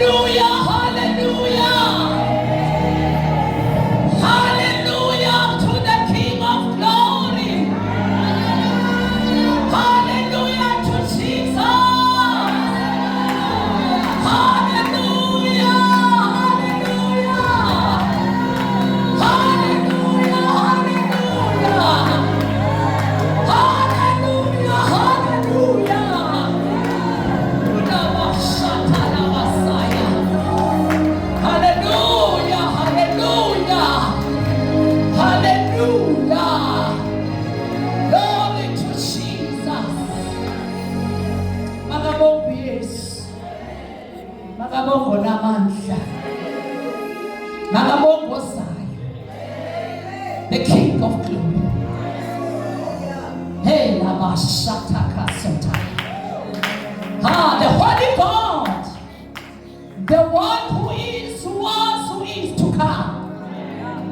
Hallelujah, hallelujah. Hallelujah to the King of glory. Hallelujah to Jesus. Hallelujah, hallelujah. Hallelujah, hallelujah. Hallelujah, hallelujah. Hallelujah, hallelujah. Hallelujah. Glory to Jesus. Makabongo Yesu. Makabongo namandla. Makabongo Zion. The King of glory. Hey, Lama Shataka Sota. The Holy God. The one who is, who was, who is to come.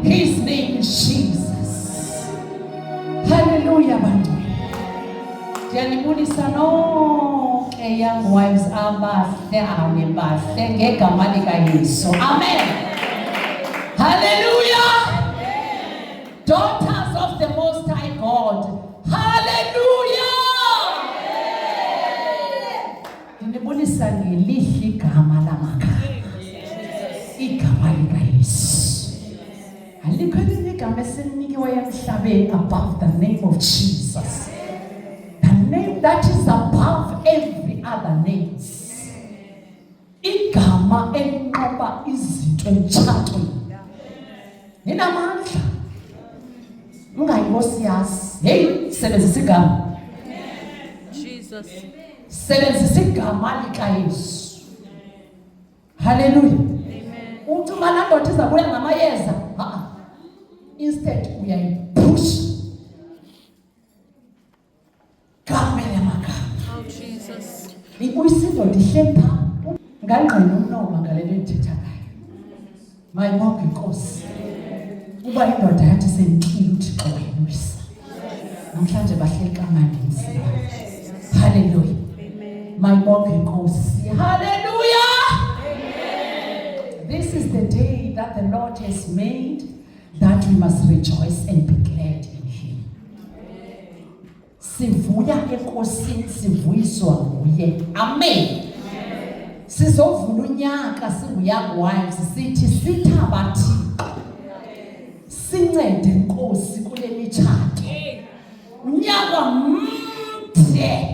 His name is Jesus. Hallelujah, bantu. Ndiyanibulisa nonke young wives abahle abahle ngegama lika Yesu. Amen. Hallelujah. Daughters of the Most High God. Hallelujah. Ndinibulisa ngelihle igama lamakhaya. Igama lika Yesu. Alikho elinye igama esilinikiweyo emhlabeni above the name of Jesus. The name that is above every other name. Igama enqoba izinto emtshatweni. Ninamandla. Ungayibosiyazi. Hey, sebenzisa igama. Jesus. Sebenzisa igama lika Yesu. Hallelujah. Amen. Uthi manandoda izabuya ngamayeza. Instead uyayipush. Kamele magama. Oh Jesus. Uyisindo dihlempa. Ngangqina umnoma ngalelo endithetha ngayo. Mayibonke inkosi. Uba indoda yathi senhlile uthi xolisa. Namhlanje bahleli kamandini siba. Hallelujah. Amen. Mayibonke inkosi. Hallelujah. This is the day that the Lord has made, that we must rejoice and be glad in Him. Sivuya enkosini, sivuyiswa nguye. Amen. Sizovula unyaka singu-young wives sithi sithabathi sincede inkosi kule mitshato. Unyaka mde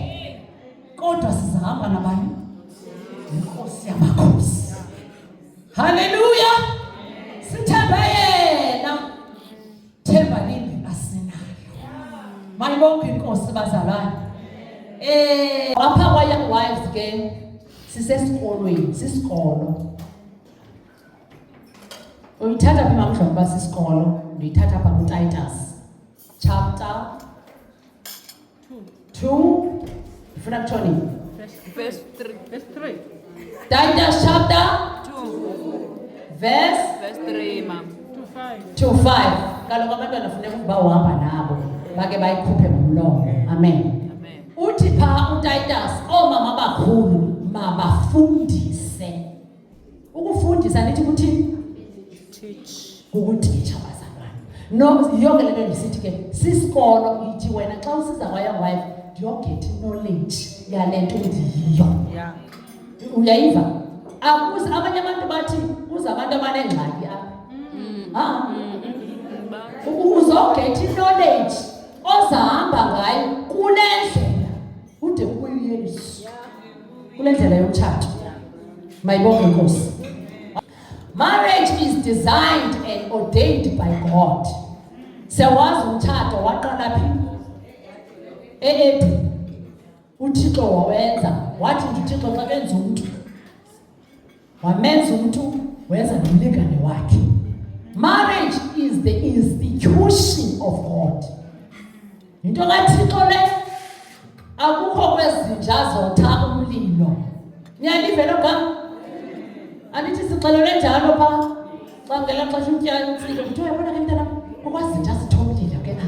kodwa sizahamba nabani? Inkosi yamakhosi. Hallelujah. Sithembe yena. Themba lini asinayo. Mayibonke inkosi bazalwane. Apha kwa young wives ke sisesikolweni, sisikolo. Uyithatha phi mamhlongo basisikolo? Uyithatha apha kuTitus chapter 2. Ufuna kutshoni? Verse 3. Titus chapter 2. Verse 3, ma'am. 2:5. Kaloku abantwana funeka ukuba uhamba nabo bake bayikhuphe ngomlomo. Amen. Amen. Uthi pha uTitus, omama abakhulu mabafundise. Ukufundisa nithi kuthini? Teach. Ukutitsha bazalwane. No, yonke le nto ndisithi ke sisikolo ithi wena xa usiza kwa young wife ndiyogetha knowledge yale nto endiyiyo. Yeah. Uyayiva? Akuze abanye abantu bathi kuza abantu abanengxaki apha. Uzogetha knowledge ozahamba ngayo kule ndlela ude kuyiyesu. Kule ndlela yomtshato. Mayibonke inkosi. Marriage is designed and ordained by God. Sewazi umtshato waqala phi? Eden. uThixo wawenza, wathi uThixo xa benza umuntu wamenza umuntu wenza nomlingane wakhe. Marriage is the institution of God. Into kaThixo le akukho kwezinja zotha umlilo. Niyalivela ngam? Anithi sixelele njalo pha xa ngela xesha utyala umsilo kuthi uyabona ke mntana ukwazinja zithomlilo ke apha.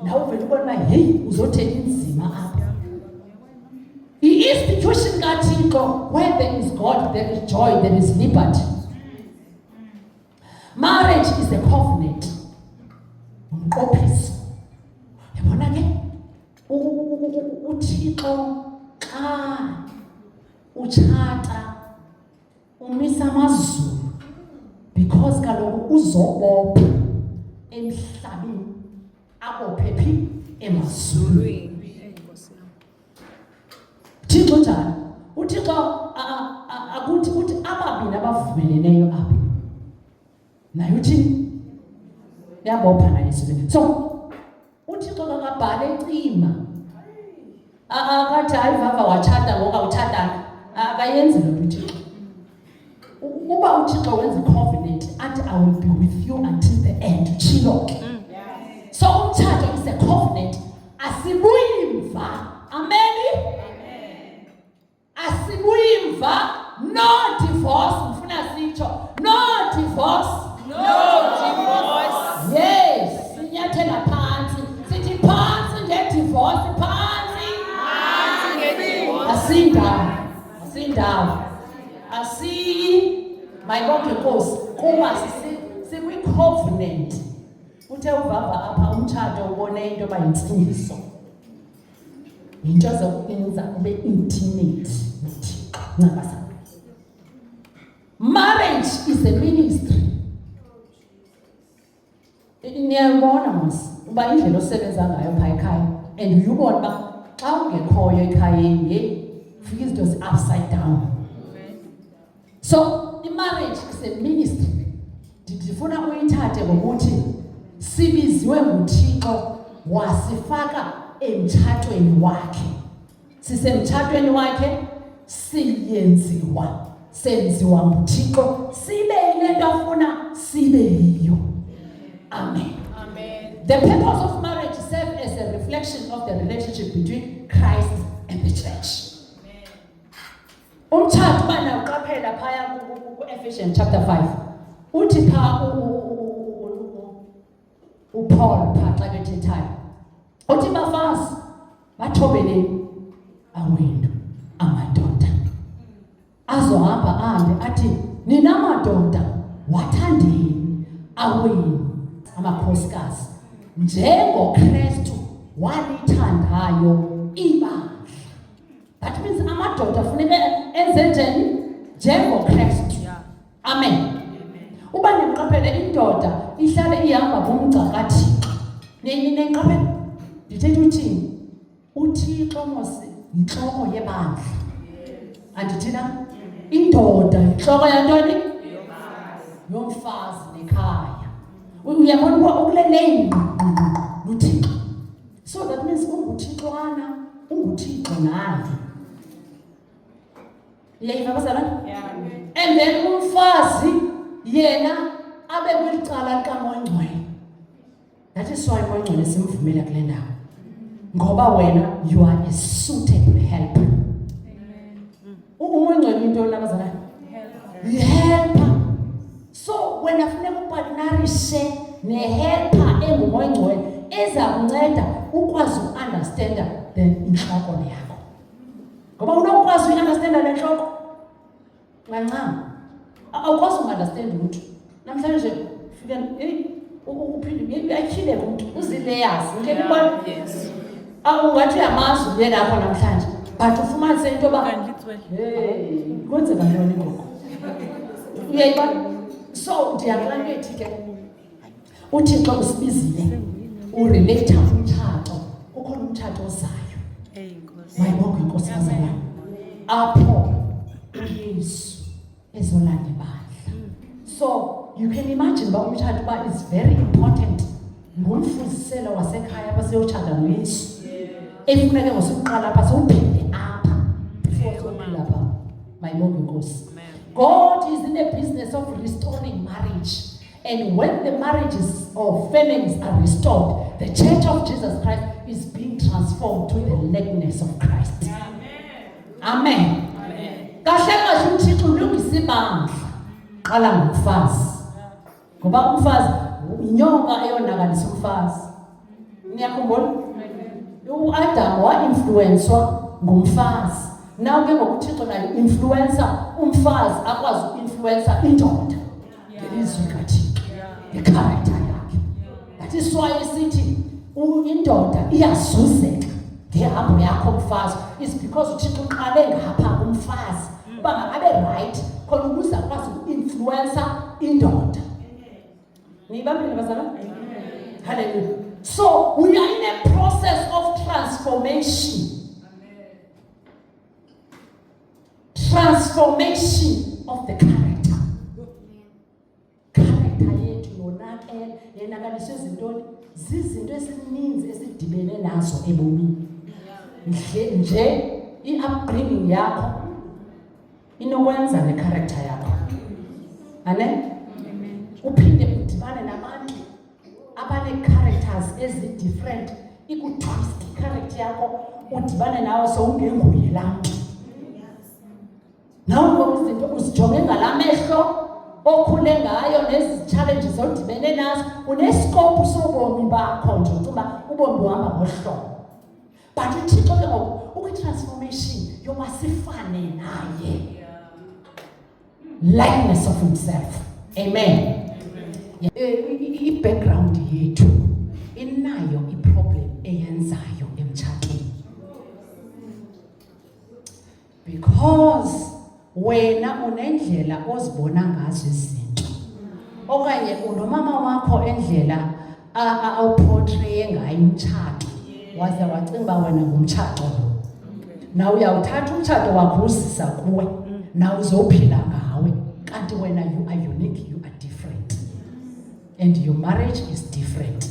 Nawe uvela ubona hey uzothela inzima apha. I-institution kaThixo, where there is God, there is joy, there is liberty. Marriage is a covenant. Umqophiso. Yabona ke? uThixo xa utshata umisa amazulu because kaloku uzobopha emhlabeni abophe phi emazulwini. Thixo njani? uThixo akuthi uthi ababini abavumeleneyo apha naye uthini yabopha naye esibeni. So uThixo kakabhale ecima akathi hayi vava watshata ngoku awutshata akayenzi loo nto uThixo. Uba uThixo wenza covenant athi I will be with you until the end utshilo ke. So umtshato is a covenant. Asibuyi mva. Amen. Asibuyi mva. No divorce. Mfuna sitsho no divorce. No divorce. Yes, sinyathela phansi. Sithi phansi nge-divorce, phansi. Phansi nge-divorce. Asindawo. Mayibonke Nkosi, kuba sikwi-covenant. Uthe uvava apha umtshato ubone into yoba yintsingiso. Yinto zokwenza ube intimate noThixo. Ncakasa. Marriage is a ministry. Niyabona mos uba indlela osebenza ngayo phaa ekhaya and uyubona uba xa ungekhoyo ekhayeni fika izinto zi-upside down. So i-marriage is a ministry. Ndifuna uyithathe ngokuthi sibiziwe nguThixo wasifaka emtshatweni wakhe. Sisemtshatweni wakhe senziwa nguThixo sibe yile nto afuna sibe yiyo. Amen. The purpose of marriage serves as a reflection of the relationship between Christ and the church. Umtshato bana uqaphela phaya ku-Ephesians chapter 5. Uthi pha uPaul pha xa bethethayo. Uthi bafazi bathobeleni awenu amadoda. Azohamba ahambe athi nina madoda wathandeni awenu amakhosikazi njengoKristu walithandayo ibandla. That means amadoda funeka enze njani njengoKristu. Amen. Uba nemqaphele indoda ihlale ihamba kumgca kaThixo. Nenqaphele ndithetha uthini? uThixo mose inhloko yebandla. Andithina indoda inhloko yantoni? Yomfazi nekhaya. Uyabona uba ukuleleyo uThixo. So that means unguThixoana, unguThixo naye. Iyayiva bazalwane? And then umfazi yena abe kwilicala likaMoyingcwele. That is why uMoyingcwele simvumela kule ndawo. Ngoba wena you are a suitable helper. uMoyingcwele into labazalwane? Helper. So when afuneka upartnerishe nehelper enguMoyingcwele eza kunceda ukwazi uunderstanda the inhloko yakho. Ngoba unokwazi uunderstanda le nhloko ngancama. Awukwazi uunderstand umuntu. Namhlanje fika uphinde uyakhile umuntu uzilayers. Ngeke ubone? Yes. Ungathi uyamazi uye lapho namhlanje. But ufumanise into yoba hey kwenzeka ntoni ngoku? Uyayibona? So ndiyakulanyethi ke uThixo usibizile urelate umtshato. Ukhona umtshato ozayo. Mayibonke Inkosi yazalwana. Apho uYesu ezolanda ibandla. So you can imagine uba umtshato uba is very important. Ngumfuziselo wasekhaya apha siyotshata noYesu. Efuneke ngosuqala apha siwuphinde apha before sophila apha. Mayibonke Inkosi. God is in the business of restoring marriage. And when the marriages or families are restored, the church of Jesus Christ is being transformed to the likeness of Christ. Amen. Kahle kahle uThixo ulungisa ibandla qala ngumfazi. Ngoba umfazi inyoka eyonakalisa umfazi. Niyakhumbula? uAdam wa-influenswa ngumfazi. Now ke ngokuthixo nayo influencer umfazi akwazi uinfluencer indoda ngelizwi likaThixo ngecharacter yakhe. That is why isithi indoda iyazuzeka ngehambo yakho mfazi is because uThixo uqale ngapha kumfazi uba makabe right khona ukuze akwazi uinfluencer indoda. Niyibambile bazalwane? Hallelujah. So we are in a process of transformation. Transformation of the character. Character yethu yonakaliswe zintoni? Zizinto ezininzi esidibene nazo ebomini. Nje i-upbringing yakho inokwenza ne-character yakho. Amen? Uphinde udibane nabantu abane-characters ezi-different. Ikutwist i-character yakho udibane nawe sowungenguye laa mntu. Nawo izinto uzijonge ngalamehlo okhule ngayo nezi-challenges odibene nazo unescope sobomi bakho nje ukuba ubomi buhamba ngohlobo. But uThixo ke ngoku ukwi-transformation yoba sifane naye. Likeness of himself. Amen. I-background yethu inayo i-problem eyenzayo emtshatweni. Because wena unendlela ozibona ngazo izinto. Okanye unomama wakho endlela awuportray ngayo umtshato. Waze wacinga wena ngumtshato. Na uyawuthatha umtshato wakho usisa kuwe. Na uzophila ngawe. Kanti wena you are unique, you are different. And your marriage is different.